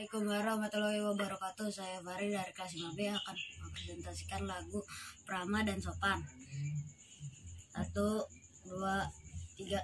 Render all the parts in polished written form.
Assalamualaikum warahmatullahi wabarakatuh. Saya Fari dari kelas 5B akan mempresentasikan lagu Prama dan Sopan. 1, 2, 3.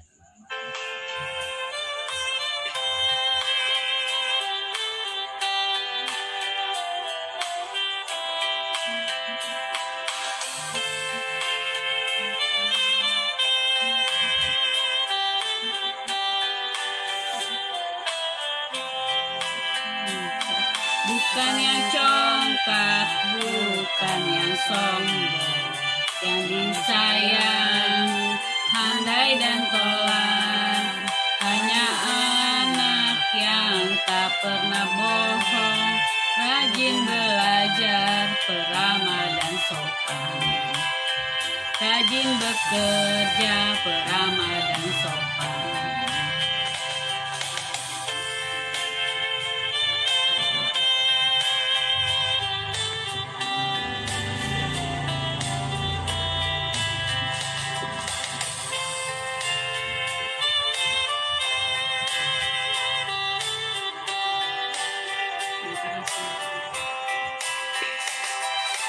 Bukan yang congkak, bukan yang sombong, yang disayang, handai dan tolak. Hanya anak yang tak pernah bohong, rajin belajar, peramah dan sopan. Rajin bekerja, peramah dan sopan.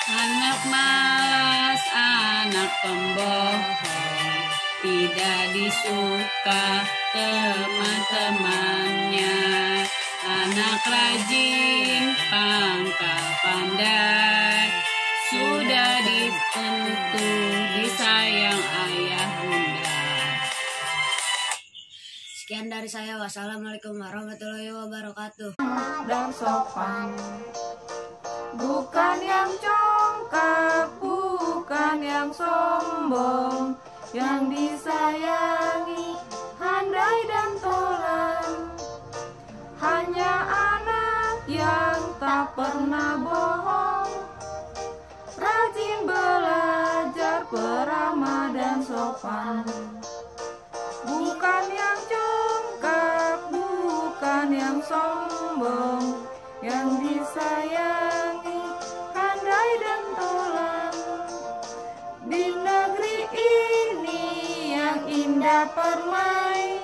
Anak malas, anak pembohong, tidak disuka teman-temannya. Anak rajin, pangkal pandai, sudah ditentu disayang ayah bunda. Sekian dari saya. Wassalamualaikum warahmatullahi wabarakatuh. Dan sopan, bukan yang congkak, bukan yang sombong, yang disayangi, handai dan tolan. Hanya anak yang tak pernah bohong, rajin belajar, peramah dan sopan. Bukan yang congkak, bukan yang sombong, yang disayangi, handai dan tolan. Di negeri ini yang indah permai,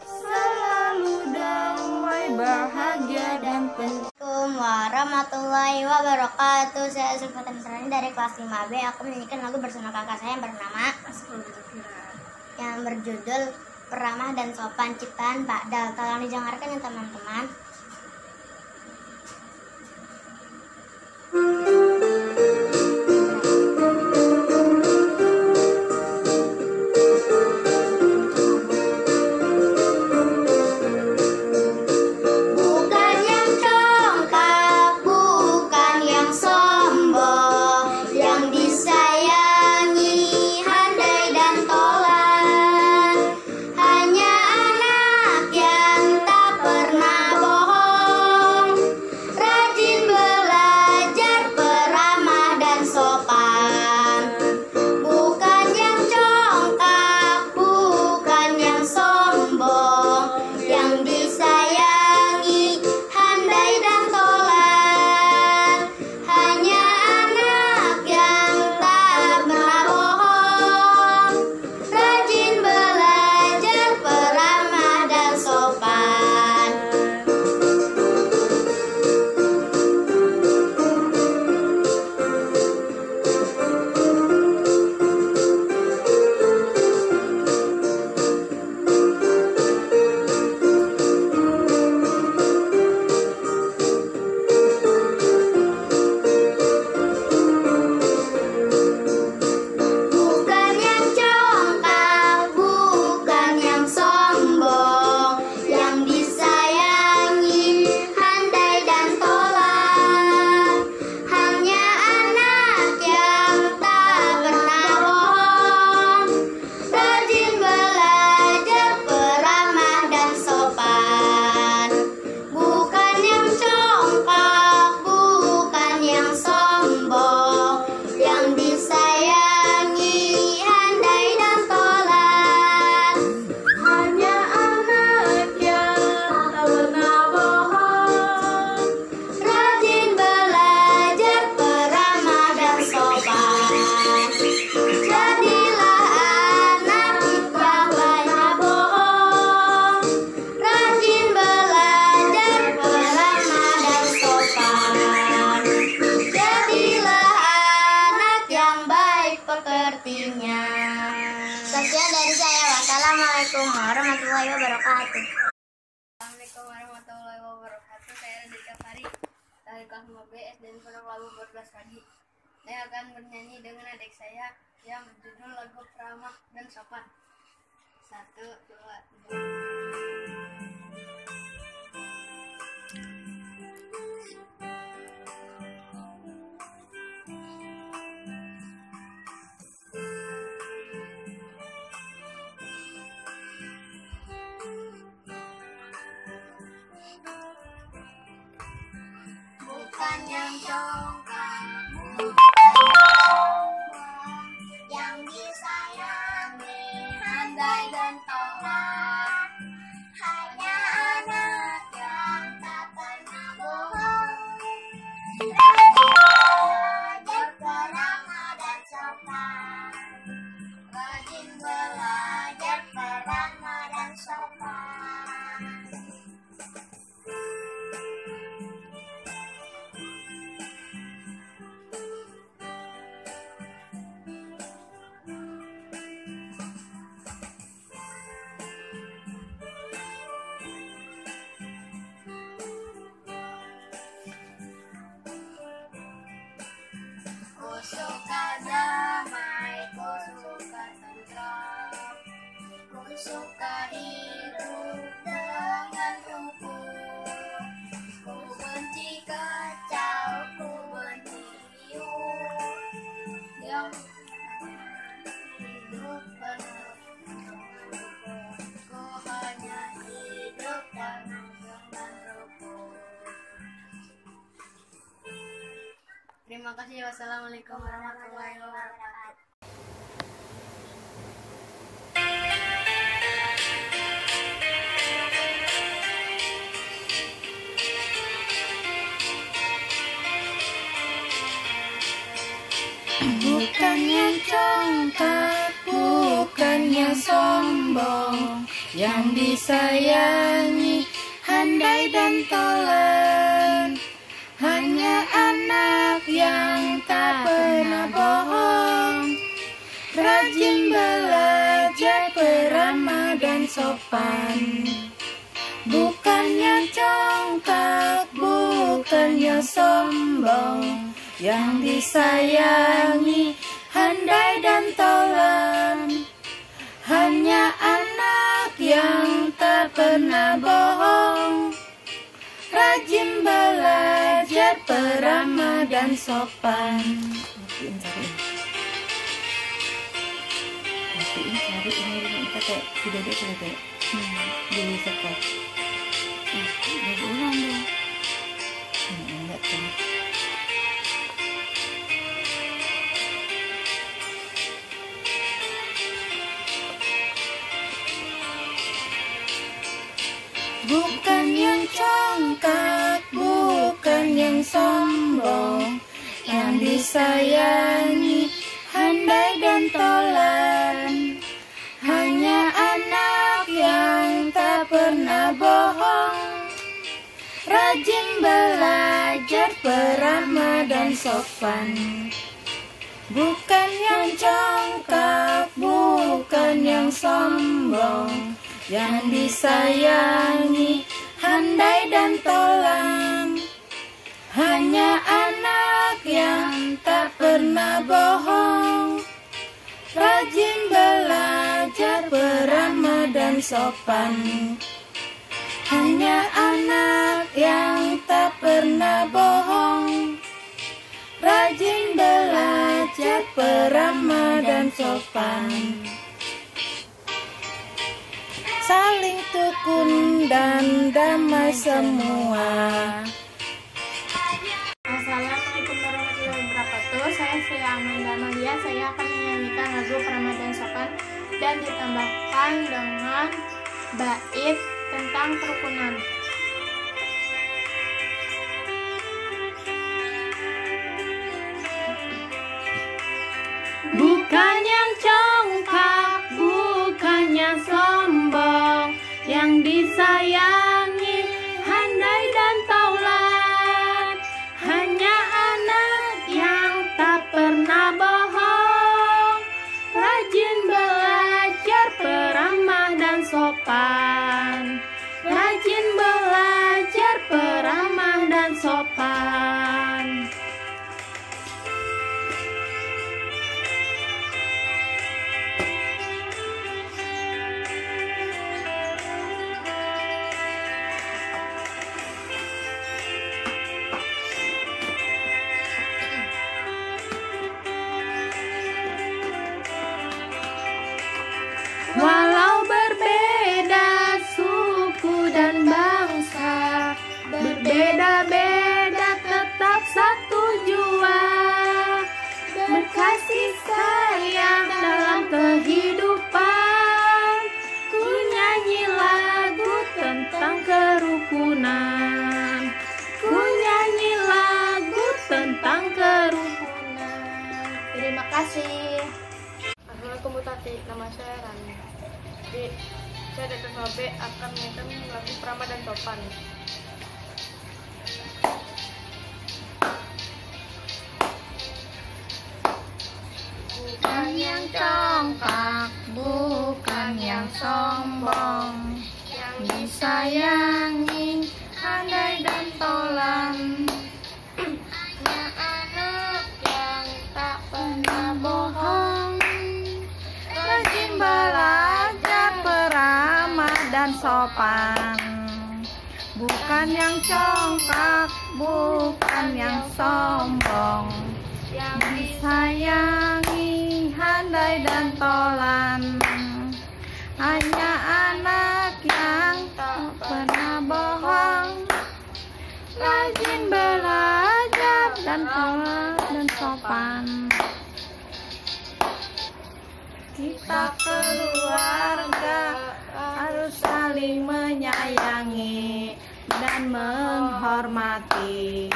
selalu damai, bahagia dan tenang. Assalamualaikum warahmatullahi wabarakatuh. Saya Sulfatan Sarani dari kelas 5B. Aku menyanyikan lagu bersama kakak saya yang bernama yang berjudul Peramah dan Sopan, ciptaan Pak Dal. Tolong didengarkan ya teman-teman. Bukan yang congkak, bukan yang sombong, yang disayangi, handai dan tolan. Hanya anak yang tak pernah bohong, warahmatullahi wabarakatuh. Assalamualaikum warahmatullahi wabarakatuh. Saya Radika Fari dari kelas 5B SD Pondok Labu 14 pagi. Saya akan bernyanyi dengan adik saya yang berjudul lagu Ramah dan Sopan. 1, 2, 3. Bukan yang congkak, yang disayangi, handai dan taulat, hanya anak yang tak pernah bohong, belajar peramah dan sopan, rajin belajar peramah dan sopan. Ku suka damai, ku suka tentram, ku suka hidup dengan rukun, ku benci kacau, ku benci riuh, yang hidup penuh rukun, ku hanya hidup penuh dengan rukun. Terima kasih. Wassalamualaikum warahmatullahi wabarakatuh. Bukan yang congkak, bukan yang sombong, yang disayangi, handai dan tolan, hanya anak yang tak pernah bohong, rajin belajar peramah dan sopan. Bukan yang congkak, bukan yang sombong, yang disayangi, handai dan tolan, hanya anak yang tak pernah bohong, rajin belajar peramah dan sopan. Matiin cari ini kita kayak sudah deh coba kayak di sekot. Udah ulang dong. Enggak tuh. Bukan yang congkak, bukan yang sombong, yang disayangi, handai dan tolan, hanya anak yang tak pernah bohong, rajin belajar peramah dan sopan. Bukan yang congkak, bukan yang sombong, yang disayangi, handai dan tolan, hanya anak yang tak pernah bohong, rajin belajar peramah dan sopan. Hanya anak yang tak pernah bohong, rajin belajar peramah dan sopan. Saling tukun dan damai semua. Assalamualaikum warahmatullahi wabarakatuh. Saya Sri Amanda Malia. Saya akan menyanyikan lagu Peramah dan Sopan dan ditambahkan dengan bait tentang kerukunan. Bukan yang congkak, bukan yang sombong, yang disayangi, handai dan taulan, hanya anak yang tak pernah bohong, rajin belajar peramah dan sopan. sopan. Walau berbeda suku dan bangsa, berbeda-beda tetap satu jua, berkasih sayang dalam kehidupan. Ku nyanyi lagu tentang kerukunan, ku nyanyi lagu tentang kerukunan. Terima kasih. Assalamualaikum Bu Tati, nama saya Rani. Jadi saya dari kelas B akan menyanyikan lagu Prama dan Sopan. Bukan yang congkak, bukan yang sombong, yang disayangi, andai dan tolan. Hanya anak yang tak pernah bohong, rajin belajar, peramah dan sopan. Bukan yang congkak, bukan yang sombong, yang disayangi, handai dan tolan. Hanya anak yang tak pernah bohong, rajin belajar dan tolan dan sopan. Kita keluarga harus saling menyayangi dan menghormati.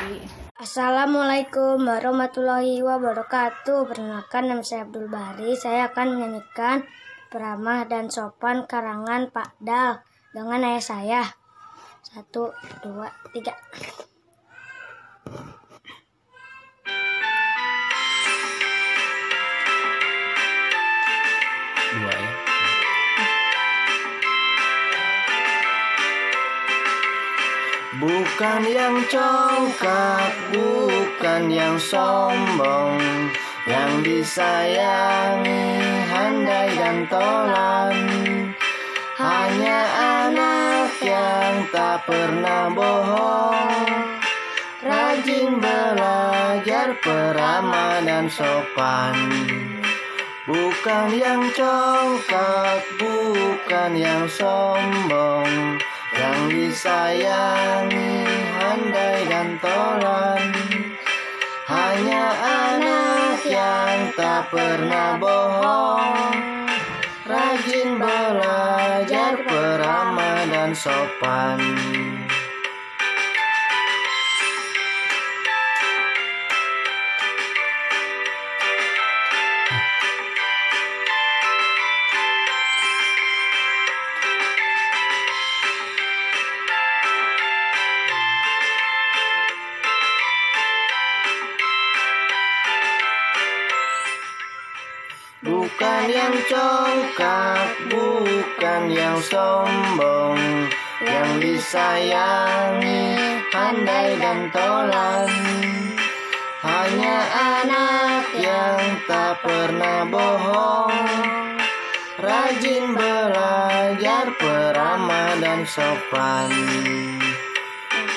Assalamualaikum warahmatullahi wabarakatuh. Perkenalkan, nama saya Abdul Bahri. Saya akan menyanyikan Peramah dan Sopan karangan Pak Dal dengan ayah saya. 1, 2, 3. Bukan yang congkak, bukan yang sombong, yang disayangi, handai dan tolan. Hanya anak yang tak pernah bohong, rajin belajar, peramah dan sopan. Bukan yang congkak, bukan yang sombong, yang disayangi, handai dan tolan. Hanya anak yang tak pernah bohong, rajin belajar, peramah dan sopan. Bukan yang congkak, bukan yang sombong, yang disayangi, handai dan tolan. Hanya anak yang tak pernah bohong, rajin belajar, peramah dan sopan.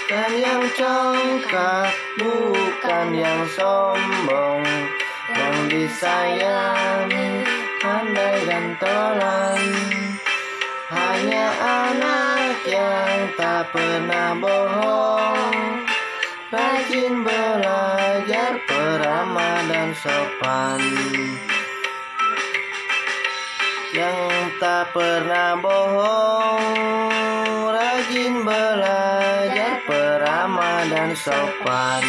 Bukan yang congkak, bukan yang sombong, yang disayangi, handai dan tolan. Hanya anak yang tak pernah bohong, rajin belajar, peramah dan sopan. Yang tak pernah bohong, rajin belajar, peramah dan sopan.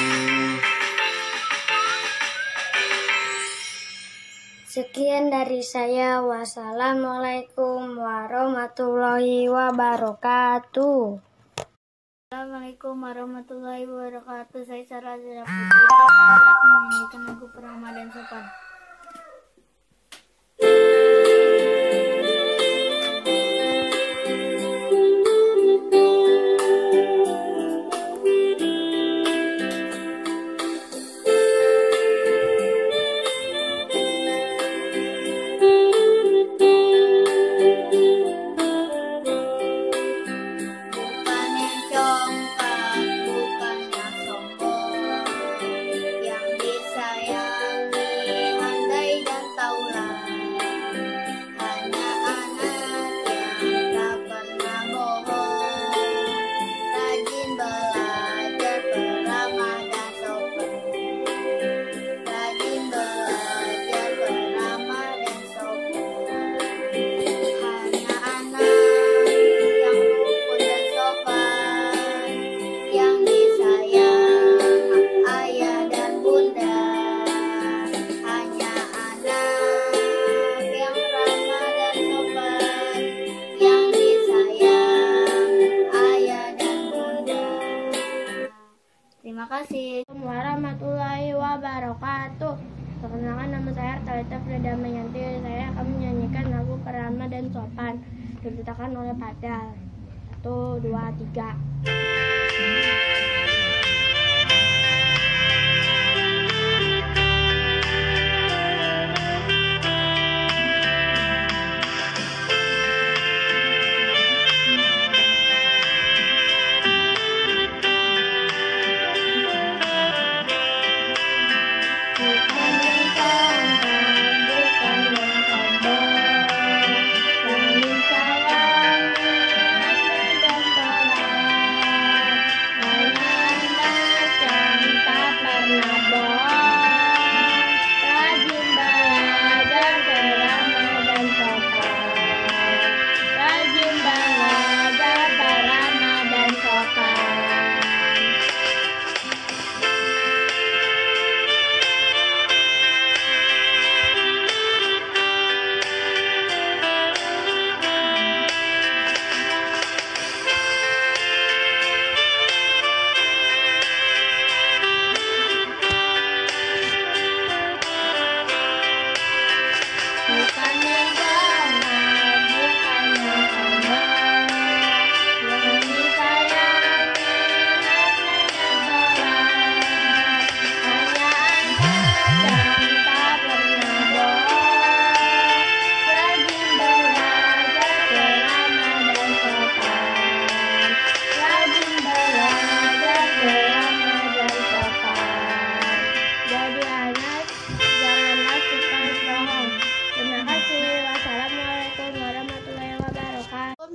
Sekian dari saya. Wassalamualaikum warahmatullahi wabarakatuh. Assalamualaikum warahmatullahi wabarakatuh. Saya Sarah Zira Putri. Menyanyikan lagu Peramah dan Sopan. Terima kasih. Assalamualaikum warahmatullahi wabarakatuh. Perkenalkan, nama saya Artalita Freda Mayanti. Saya akan menyanyikan lagu Perama dan Sopan diceritakan oleh Padal. 1, 2, 3.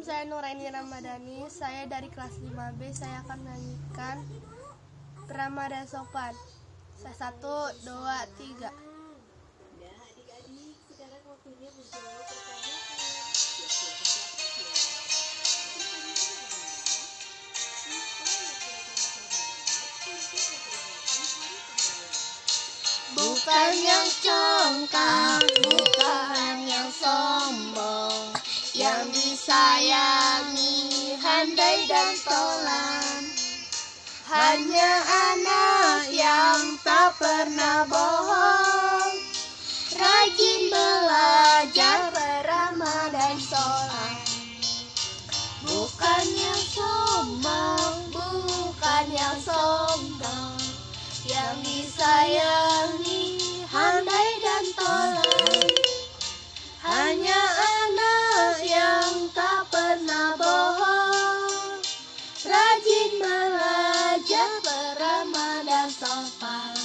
Saya Nuraini Ramadhani, saya dari kelas 5B. Saya akan menyanyikan Perama dan Sopan. 1, 2, 3. Bukan yang congkak, bukan yang sombong, yang disayangi, handai dan tolan. Hanya anak yang tak pernah bohong, rajin belajar beramah dan sholat. Bukan yang sombong, bukan yang sombong, yang disayangi, handai dan tolan. Hanya anak yang tak pernah bohong, rajin belajar beramah dan sopan.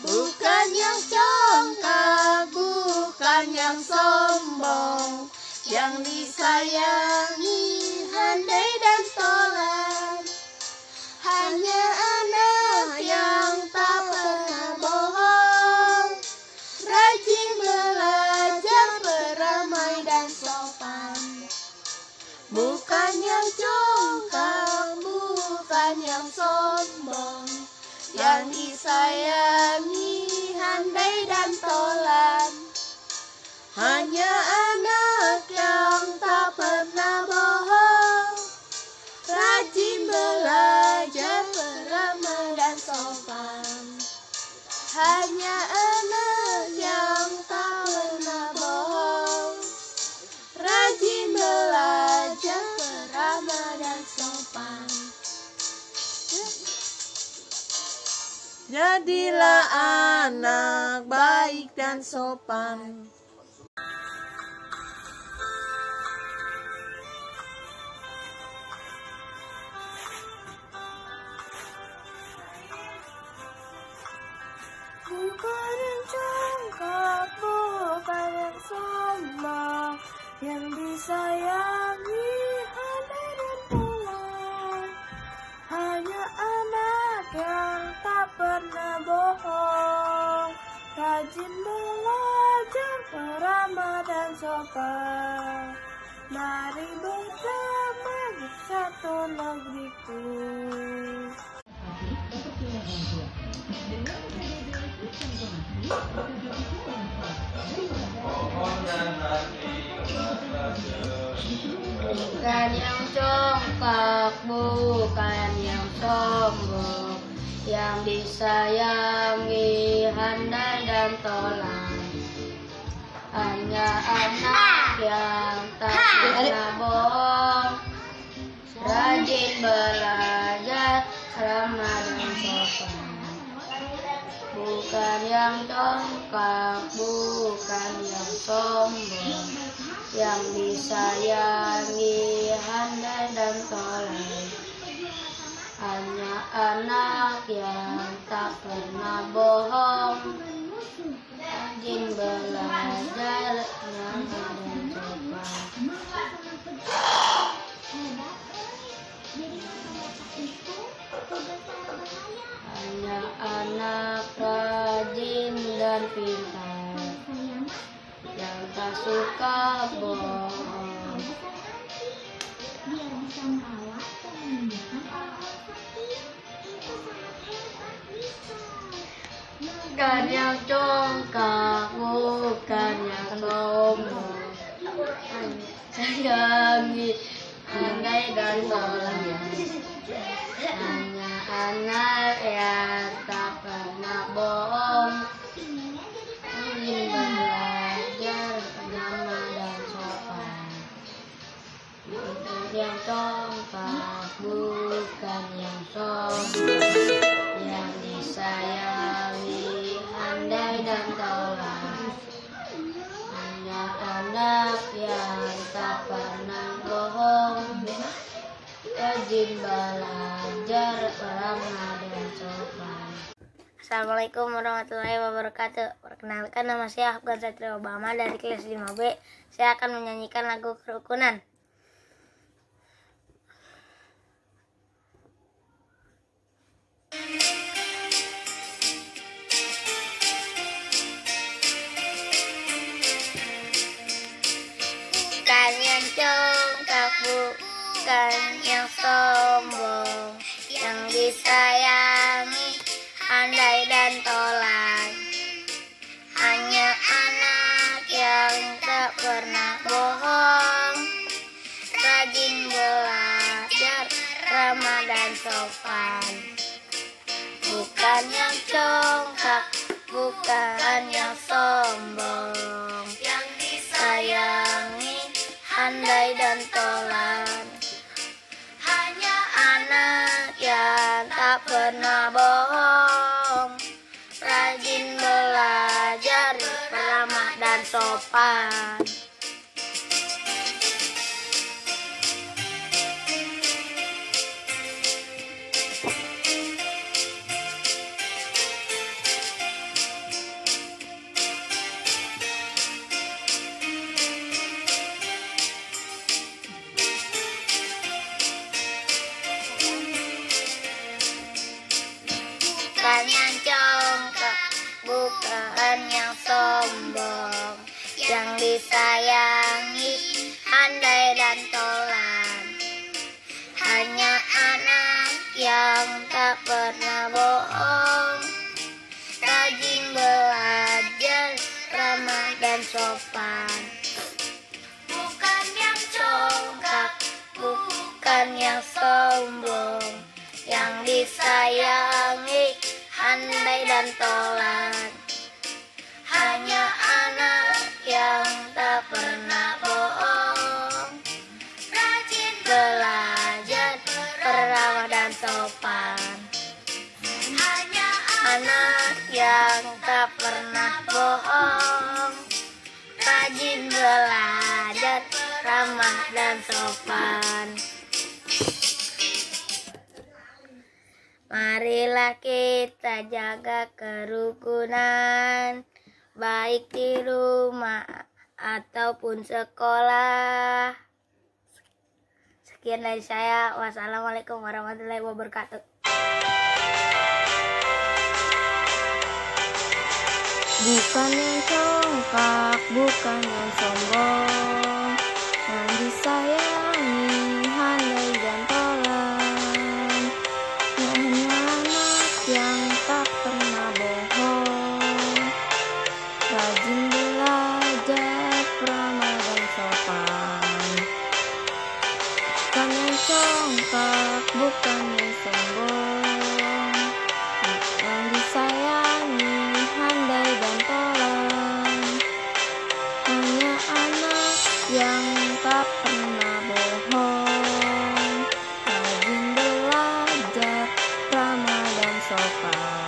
Bukan yang congkak, bukan yang sombong, yang disayangi, handai dan tolan. Hanya anak yang tak pernah bohong, rajin belajar beramai dan sopan. Bukan yang congkak, bukan yang sombong, yang disayangi, handai dan tolan. Hanya anak yang tak pernah bohong, rajin belajar beramah dan sopan. Hanya anak yang tak pernah bohong, rajin belajar beramah dan sopan. Jadilah anak baik dan sopan. Bukan yang congkak, bukan yang sombong, yang disayangi, handai dan tolan. Hanya anak yang tak pernah bohong, rajin belajar beramah ramah dan sopan. Mari bersama satu negeriku. Bukan yang congkak, bukan yang sombong, yang disayangi, handal dan tolan. Hanya anak yang tak pernah bohong, rajin belajar, ramah dan sopan. Bukan yang congkak, bukan yang sombong, yang disayangi, handal dan tolan. Hanya anak yang tak pernah bohong, rajin belajar, ramah dan sopan. Hanya anak rajin dan pintar, yang tak suka bohong. Bukan yang congkak, bukan yang sombong, sayangi, handai dan tolan. Hanya anak yang tak pernah bohong, rajin belajar, ramah dan sopan. Bukan yang congkak, bukan yang sombong, yang disayangi, handai dan tolan. Hanya anak yang tak pernah bohong, rajin belajar, ramah dan sopan. Assalamualaikum warahmatullahi wabarakatuh. Perkenalkan, nama saya Afgan Satrio Obama dari kelas 5B. Saya akan menyanyikan lagu kerukunan. Bukan yang congkak, bukan yang sombong, yang disayangi, handai dan tolan. Hanya anak yang tak pernah bohong, rajin belajar, ramah dan sopan. Bukan yang congkak, bukan yang sombong, yang disayangi, handai dan tolan. Hanya anak yang tak pernah bohong, rajin belajar, ramah dan sopan. Bukan yang congkak, bukan yang sombong, yang disayangi, handai dan tolan. Hanya anak yang tak pernah bohong, rajin belajar, ramah dan sopan. Bukan yang congkak, bukan yang sombong, yang disayangi, handai dan tolan. Hanya anak yang tak pernah bohong, rajin belajar, ramah dan sopan. Hanya anak yang tak pernah bohong, rajin belajar, ramah dan sopan. Marilah kita jaga kerukunan, baik di rumah ataupun sekolah. Sekian dari saya. Wassalamualaikum warahmatullahi wabarakatuh. Bukan yang congkak, bukan yang sombong, yang disayangi, handai dan tolan. Hanya anak yang tak pernah bohong, rajin belajar, ramah dan sopan. Bukan yang congkak, bukan yang sombong, yang disayangi, handai dan tolan. Hanya anak yang tak pernah bohong, rajin belajar, ramah dan sopan.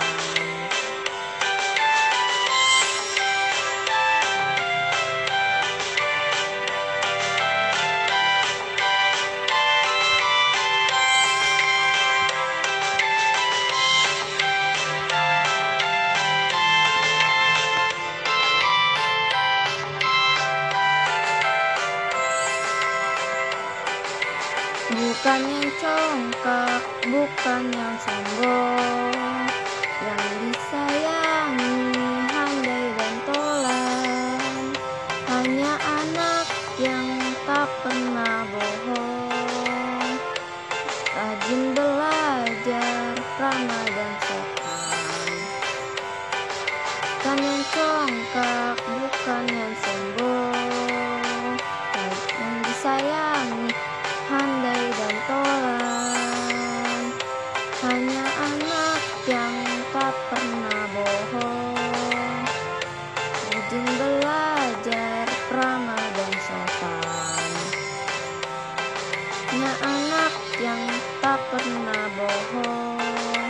Bukan yang congkak, bukan yang sombong, yang disayangi, handai dan tolan. Hanya anak yang tak pernah bohong, rajin belajar, ramah dan sopan. Bukan yang congkak, bukan yang sombong, yang disayangi, handai dan tolan. Hanya anak yang tak pernah bohong, rajin belajar, ramah dan sopan. Hanya anak yang tak pernah bohong.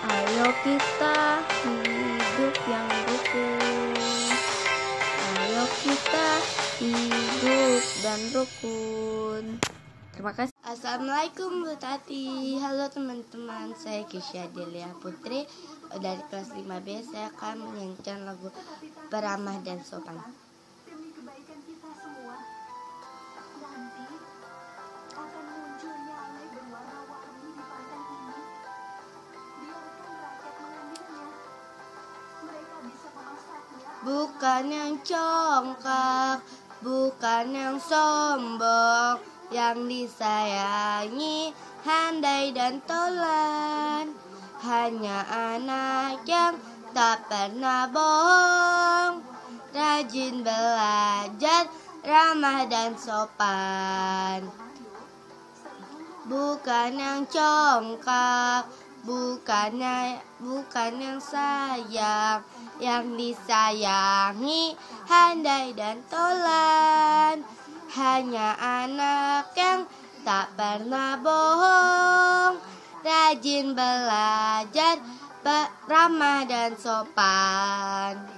Ayo kita hidup yang rukun, ayo kita hidup dan rukun. Terima kasih. Assalamualaikum Bu Tati. Halo teman-teman, saya Kisha Delia Putri dari kelas 5B. Saya akan menyanyikan lagu Beramah dan Sopan. Bukan yang congkak, bukan yang sombong, yang disayangi, handai dan tolan. Hanya anak yang tak pernah bohong, rajin belajar, ramah dan sopan. Bukan yang congkak, bukan yang sayang, yang disayangi, handai dan tolan. Hanya anak yang tak pernah bohong, rajin belajar, ramah dan sopan.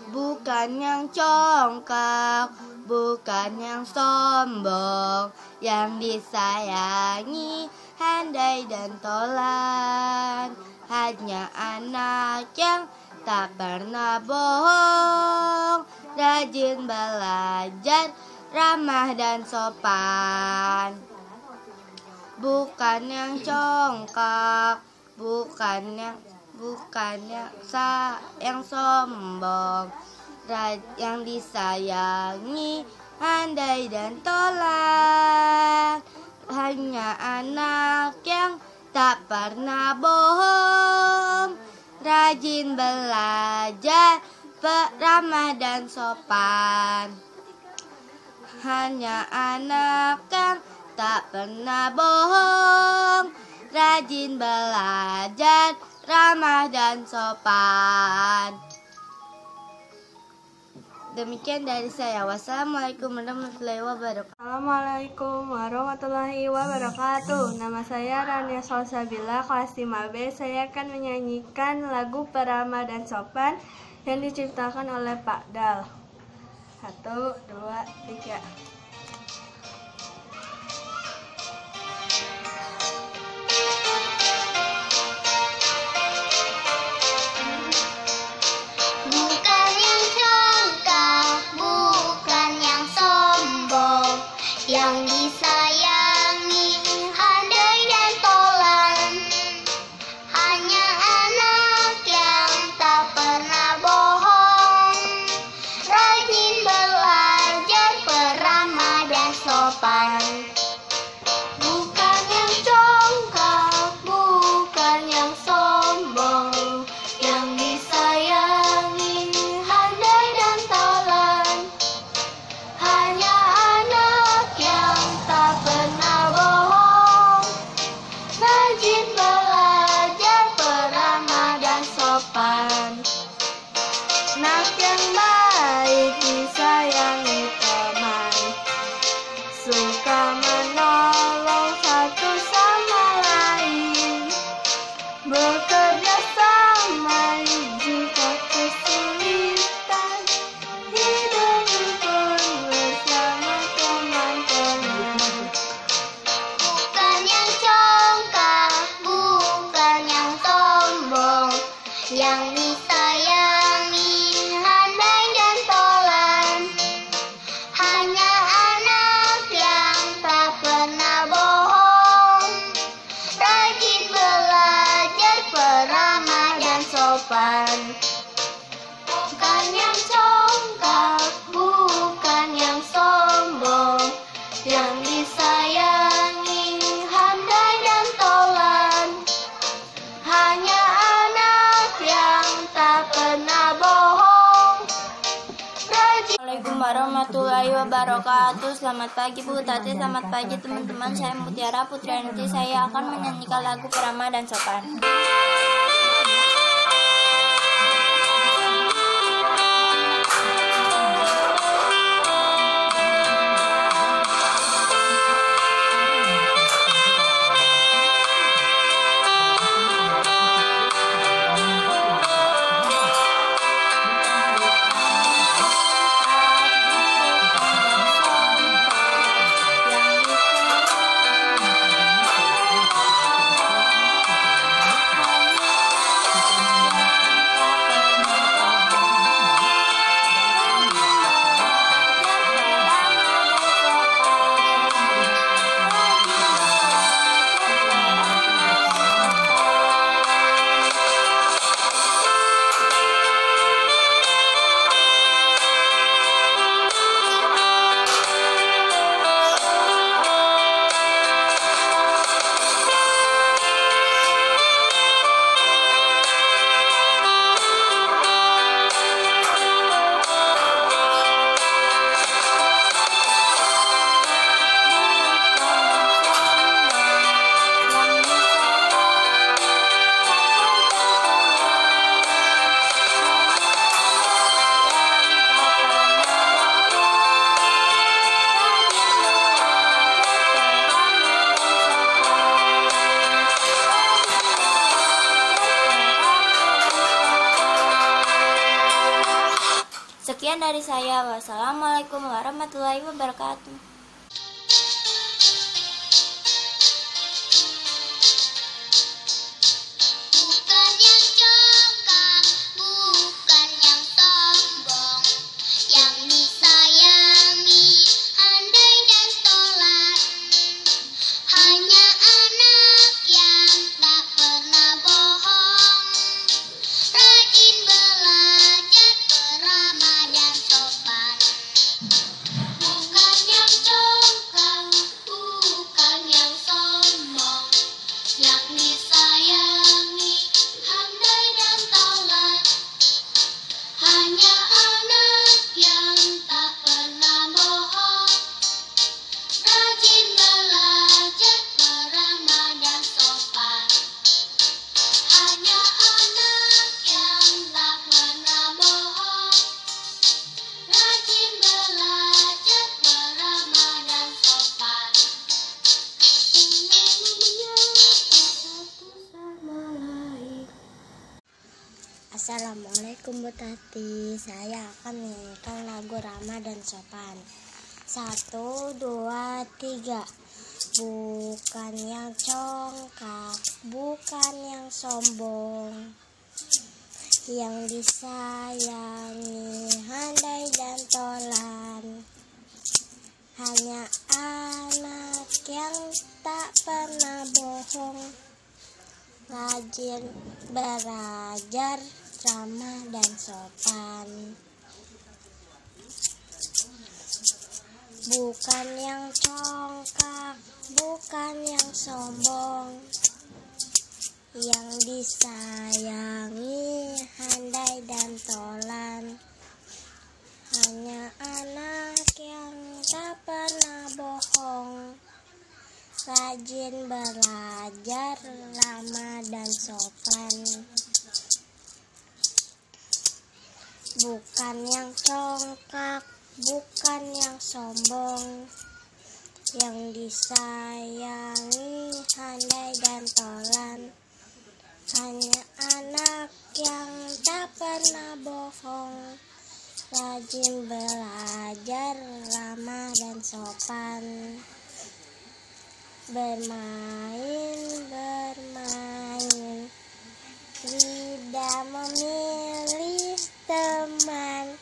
Bukan yang congkak, bukan yang sombong, yang disayangi, handai dan tolan. Hanya anak yang tak pernah bohong, rajin belajar, ramah dan sopan. Bukan yang congkak, bukan yang sombong, yang disayangi, handai dan tolan. Hanya anak yang tak pernah bohong, rajin belajar, ramah dan sopan. Hanya anak yang tak pernah bohong, rajin belajar, ramah dan sopan. Demikian dari saya. Wassalamualaikum warahmatullahi wabarakatuh. Assalamualaikum warahmatullahi wabarakatuh. Nama saya Rania Salsabila, kelas 5B. Saya akan menyanyikan lagu Beramah dan Sopan yang diciptakan oleh Pak Dal. 1, 2, 3. bekerja sama jika kesulitan, hidup rukun bersama teman-teman. Bukan yang congkak, bukan yang sombong, yang disayangi, handai dan tolan. Hanya anak yang tak pernah bohong, rajin belajar, peramah dan sopan. Bukan yang congkak, bukan yang sombong, yang disayangi, handai dan tolan. Hanya anak yang tak pernah bohong, rajin. Assalamualaikum warahmatullahi wabarakatuh. Selamat pagi Bu Tati, selamat pagi teman-teman. Saya Mutiara Putrianti. Saya akan menyanyikan lagu Peramah dan Sopan. Sekian dari saya. Wassalamualaikum warahmatullahi wabarakatuh. Bukan yang congkak, bukan yang sombong, yang disayangi, handai dan tolan. Hanya anak yang tak pernah bohong, rajin belajar, peramah dan sopan. Bukan yang congkak, bukan yang sombong, yang disayangi, handai dan tolan. Hanya anak yang tak pernah bohong, rajin belajar, peramah dan sopan. Hanya anak yang tak pernah bohong, rajin belajar, peramah dan sopan. Assalamualaikum Bu Tati. Saya akan menyanyikan lagu Ramah dan Sopan. 1, 2, 3. Bukan yang congkak, bukan yang sombong, yang disayangi, handai dan tolan. Hanya anak yang tak pernah bohong, rajin belajar, ramah dan sopan. Bukan yang congkak, bukan yang sombong, yang disayangi, handai dan tolan. Hanya anak yang tak pernah bohong, rajin belajar, ramah dan sopan. Bukan yang congkak, bukan yang sombong, yang disayangi, handai dan tolan. hanya anak yang tak pernah bohong, rajin belajar, ramah dan sopan, bermain, tidak memilih teman,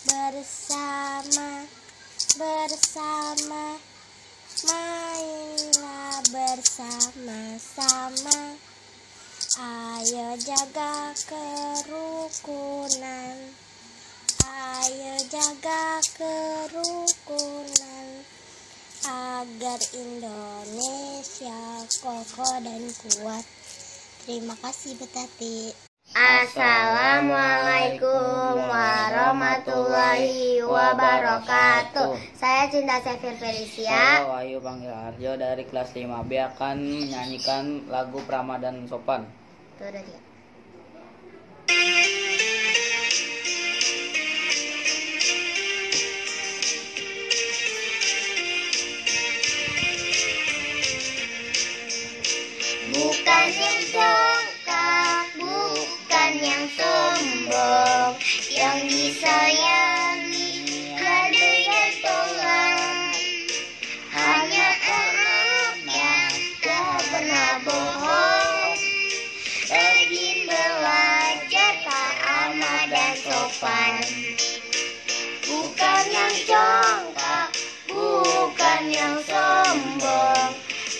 bersama, mainlah bersama-sama. Ayo jaga kerukunan, agar Indonesia kokoh dan kuat. Terima kasih Bu Tati. Assalamualaikum warahmatullahi wabarakatuh. Saya Cinta Sefir Felicia. Saya Wahyu Panggil Arjo dari kelas 5B akan menyanyikan lagu Prama dan Sopan. Tuh udah dia. Bukan yang congkak, bukan yang sombong, yang disayangi hadai dan tolong. Hanya anak yang tak pernah bohong, rajin belajar, taat dan sopan. Bukan yang congkak, bukan yang sombong,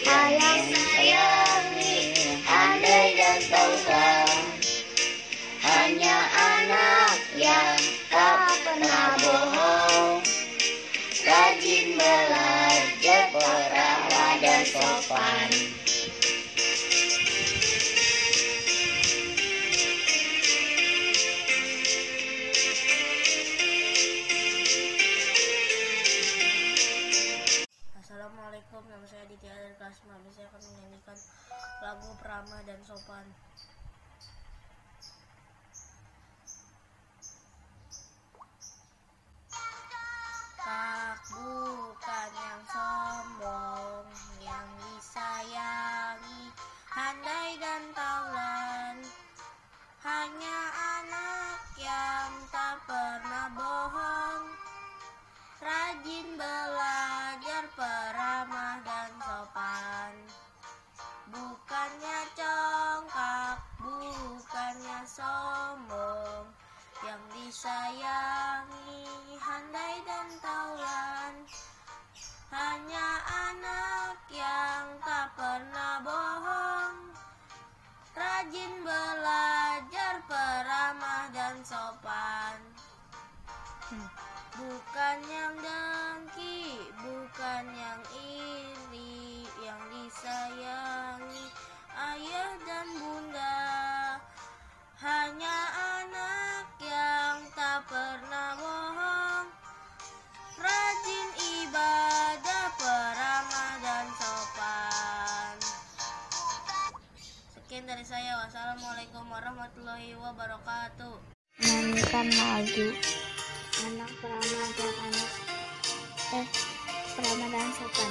yang sayangi andai dan taubat. Hanya anak yang tak pernah bohong, rajin belajar, ramah dan sopan. Assalamualaikum, nama saya Aditya dari kelas 5B. Saya akan menyanyikan lagu Prama dan Sopan. Tak bukan yang sombong, yang disayangi handai dan taulan. Hanya anak yang tak pernah bohong, rajin belajar, peramah dan sopan. Bukannya congkak, bukannya sombong, yang disayangi handai dan taulan. Hanya anak yang tak pernah bohong, rajin belajar, peramah dan sopan. Bukan yang dengki, bukan yang iri, yang disayangi ayah dan bunda. Hanya anak yang tak pernah bohong, rajin ibadah, peramah dan sopan. Sekian dari saya. Wassalamualaikum warahmatullahi wabarakatuh. Menyanyikan lagu anak peramah dan sopan.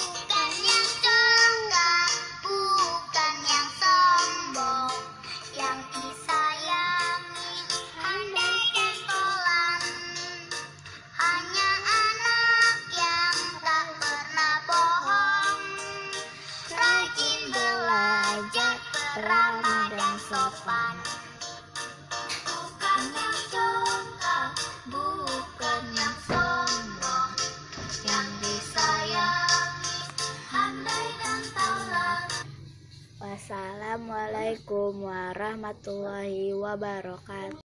Bukan yang congkak, bukan yang sombong, yang disayangi handai dan tolong. Hanya anak yang tak pernah bohong, rajin belajar, peramah dan sopan. Bukan yang congkak, bukan yang sombong, yang disayangi handai dan tolong. Wassalamualaikum warahmatullahi wabarakatuh.